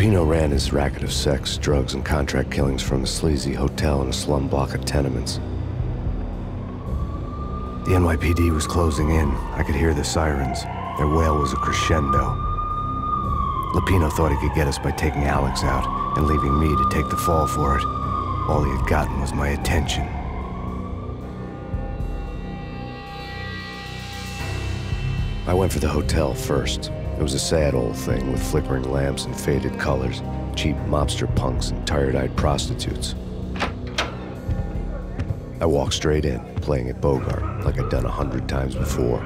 Lupino ran his racket of sex, drugs, and contract killings from a sleazy hotel in a slum block of tenements. The NYPD was closing in. I could hear the sirens. Their wail was a crescendo. Lupino thought he could get us by taking Alex out and leaving me to take the fall for it. All he had gotten was my attention. I went for the hotel first. It was a sad old thing with flickering lamps and faded colors, cheap mobster punks and tired-eyed prostitutes. I walked straight in, playing at Bogart, like I'd done 100 times before.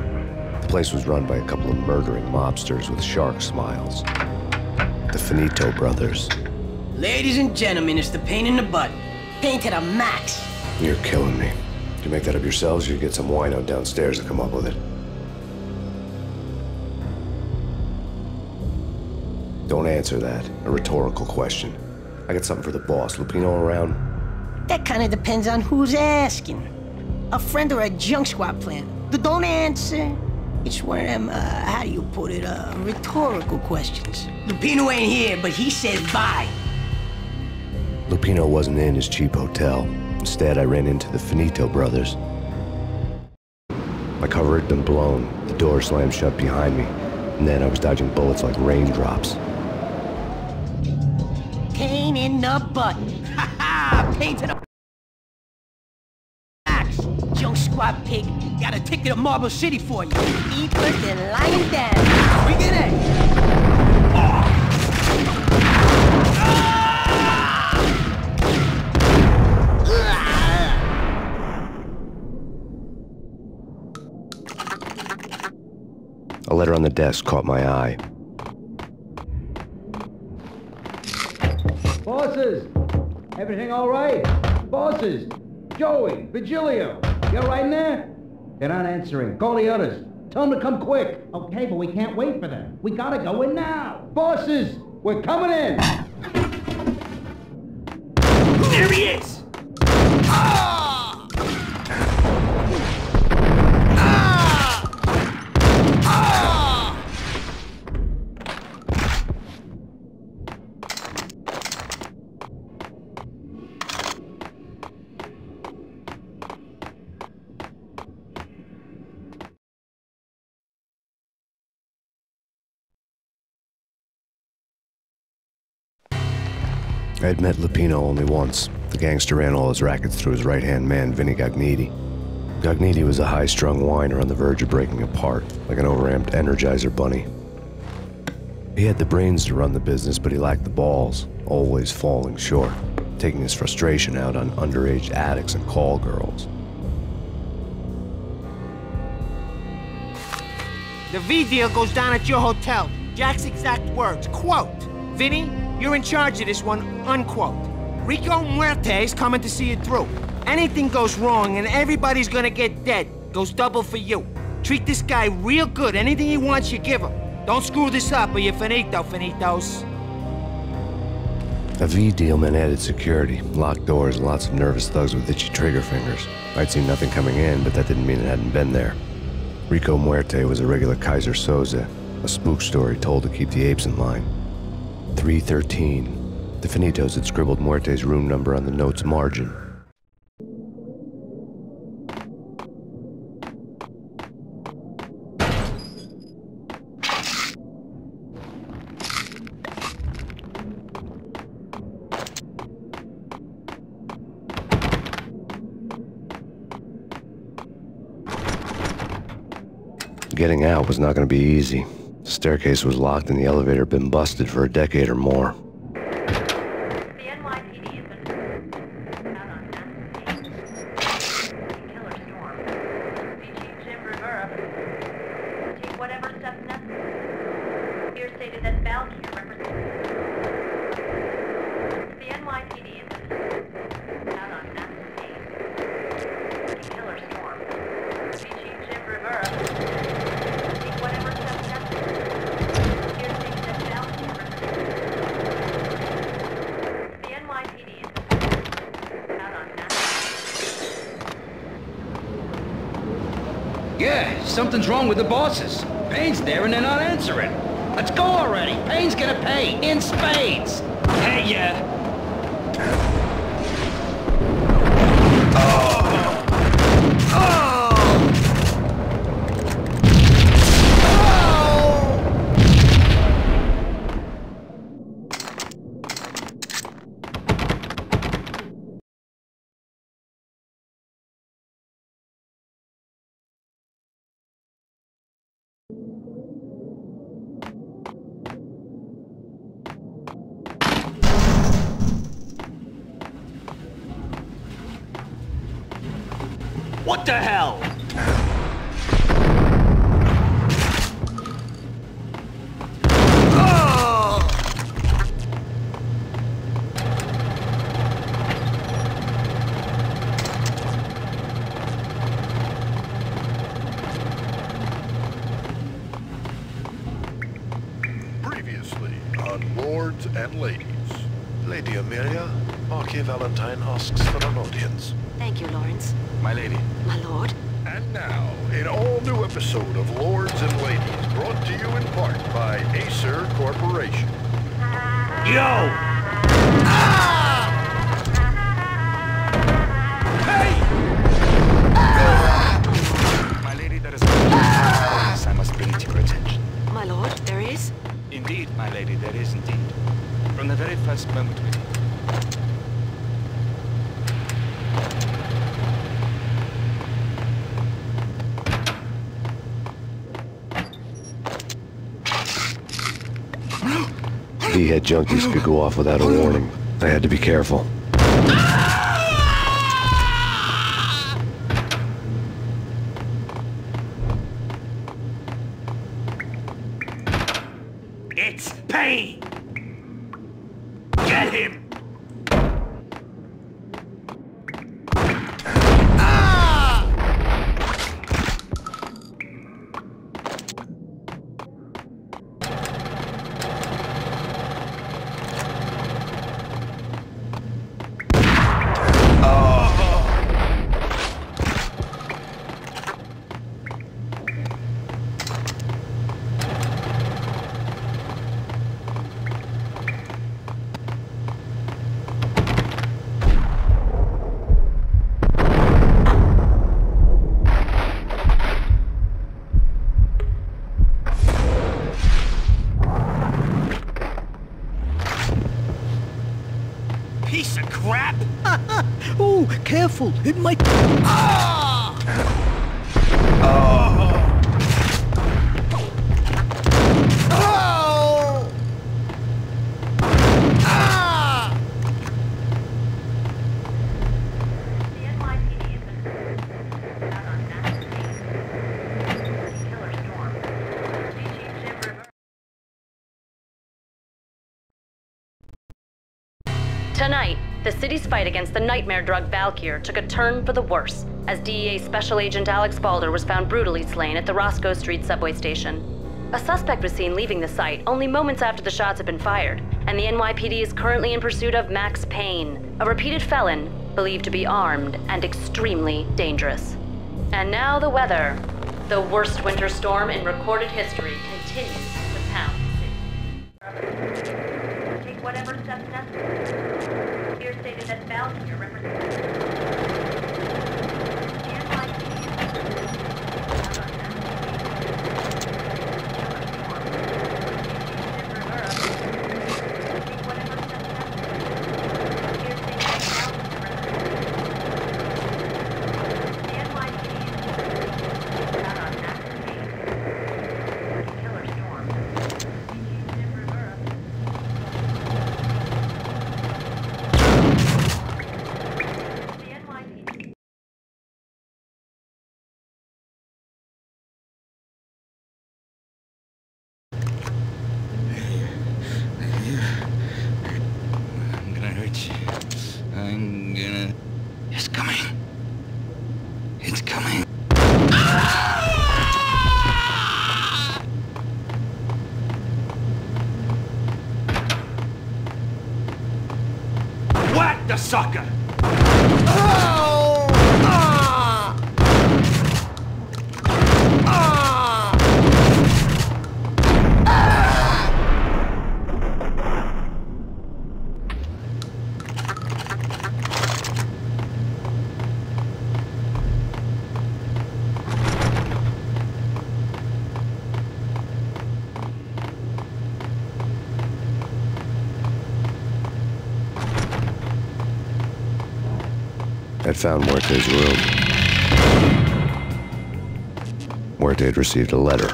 The place was run by a couple of murdering mobsters with shark smiles. The Finito brothers. Ladies and gentlemen, it's the Payne in the butt. Payne to the max. You're killing me. Did you make that up yourselves, or you get some wino downstairs to come up with it? Don't answer that. A rhetorical question. I got something for the boss. Lupino around? That kind of depends on who's asking. A friend or a junk squad plan. Don't answer. It's one of them, how do you put it, rhetorical questions. Lupino ain't here, but he said bye. Lupino wasn't in his cheap hotel. Instead, I ran into the Finito brothers. My cover had been blown. The door slammed shut behind me. And then I was dodging bullets like raindrops. Payne in the butt. Ha ha! Payne to the max. Junk squad pig. Got a ticket to Marble City for you. Eat first and lying down. Bring it in. A letter on the desk caught my eye. Bosses! Everything all right? Bosses! Joey! Vigilio! You all right in there? They're not answering. Call the others. Tell them to come quick. Okay, but we can't wait for them. We gotta go in now. Bosses! We're coming in! There he is! Ah! I had met Lupino only once. The gangster ran all his rackets through his right-hand man, Vinny Gagniti. Gagniti was a high-strung whiner on the verge of breaking apart, like an overamped Energizer bunny. He had the brains to run the business, but he lacked the balls, always falling short, taking his frustration out on underage addicts and call girls. The V deal goes down at your hotel. Jack's exact words, quote, "Vinny, you're in charge of this one," unquote. Rico Muerte's coming to see it through. Anything goes wrong and everybody's gonna get dead. Goes double for you. Treat this guy real good. Anything he wants, you give him. Don't screw this up or you're finito, finitos. A V deal meant added security, locked doors, and lots of nervous thugs with itchy trigger fingers. I'd seen nothing coming in, but that didn't mean it hadn't been there. Rico Muerte was a regular Kaiser Soze, a spook story told to keep the apes in line. 313. The Finitos had scribbled Muerte's room number on the note's margin. Getting out was not going to be easy. The staircase was locked and the elevator had been busted for a decade or more. The NYPD has been out on Mass Killer Storm. Chief Jim Rivera take whatever steps necessary. Here stated that Valkyrie represents. The NYPD has been out on Mass Killer Storm. Chief Jim Rivera take whatever steps necessary. Here stated that Valkyrie represents. The NYPD is out on Mass. Yeah, something's wrong with the bosses. Payne's there and they're not answering. Let's go already. Payne's gonna pay in spades. Hey, What the hell? Previously on Lords and Ladies. Lady Amelia, Marquis Valentine asks for an audience. Thank you, Lawrence. My lady. My lord. And now, an all-new episode of Lords and Ladies, brought to you in part by Acer Corporation. Yo! My lady, there is a I must bring to your attention. My lord, there is? Indeed, my lady, there is indeed. From the very first moment we... D-head junkies could go off without a warning. I had to be careful. It's Payne! Get him! Piece of crap! Ooh, careful. It might... The NYPD has been out on mass killer storm. DG Jim Rivera. Tonight, the city's fight against the nightmare drug Valkyr took a turn for the worse, as DEA Special Agent Alex Balder was found brutally slain at the Roscoe Street subway station. A suspect was seen leaving the site only moments after the shots had been fired, and the NYPD is currently in pursuit of Max Payne, a repeated felon believed to be armed and extremely dangerous. And now the weather. The worst winter storm in recorded history continues to pound the city. Take whatever steps necessary. Here stated that Valkyr represents the NYPD has been out on mass killer storm. DG Jim Rivera. Take whatever steps necessary. Here stated that Valkyr represents the NYPD has been out on mass killer storm. DG Jim Rivera. The NYPD. I'm gonna hurt you. I'm gonna... It's coming. It's coming. Whack the sucker! I'd found Muerte's room. Muerte had received a letter.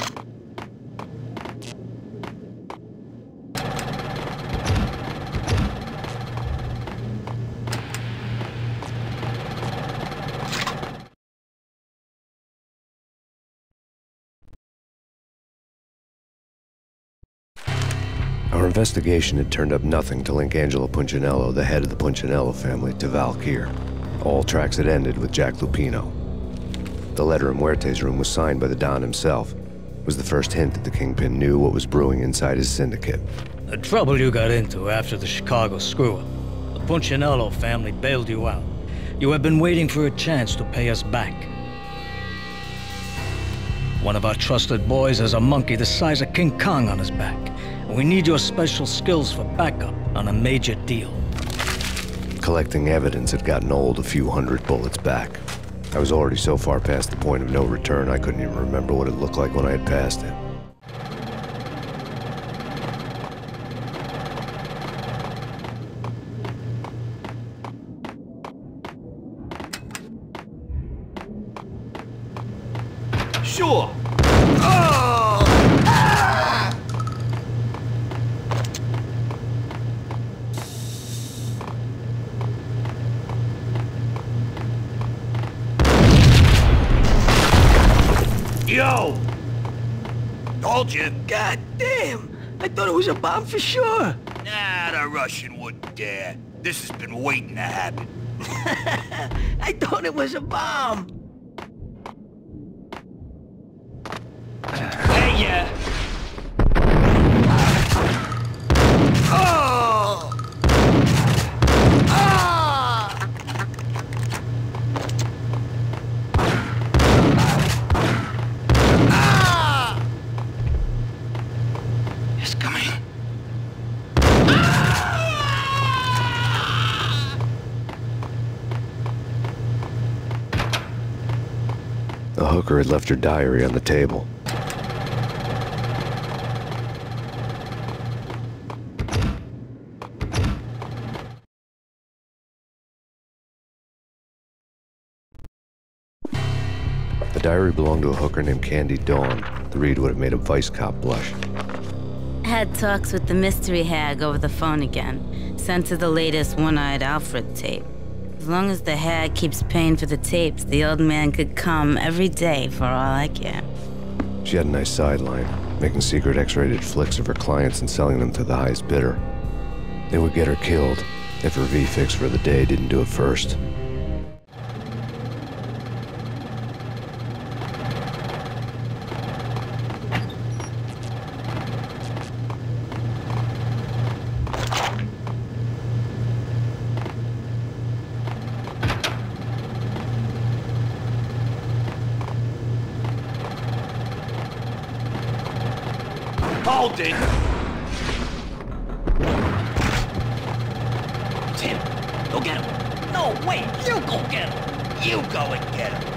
Our investigation had turned up nothing to link Angelo Punchinello, the head of the Punchinello family, to Valkyr. All tracks had ended with Jack Lupino. The letter in Muerte's room was signed by the Don himself. It was the first hint that the Kingpin knew what was brewing inside his syndicate. The trouble you got into after the Chicago screw-up. The Punchinello family bailed you out. You have been waiting for a chance to pay us back. One of our trusted boys has a monkey the size of King Kong on his back. And we need your special skills for backup on a major deal. Collecting evidence had gotten old a few hundred bullets back. I was already so far past the point of no return, I couldn't even remember what it looked like when I had passed it. Sure. Yo! Told you. God damn! I thought it was a bomb for sure. Nah, the Russian wouldn't dare. This has been waiting to happen. I thought it was a bomb. Hey, yeah. Oh! Ah! Ah! It's coming. The hooker had left her diary on the table. The diary belonged to a hooker named Candy Dawn. The read would have made a vice cop blush. Had talks with the mystery hag over the phone again. Sent her the latest One-Eyed Alfred tape. As long as the hag keeps paying for the tapes, the old man could come every day for all I care. She had a nice sideline, making secret X-rated flicks of her clients and selling them to the highest bidder. They would get her killed if her V-fix for the day didn't do it first. Hold it! Tim, go get him. No, wait, you go get him. You go and get him.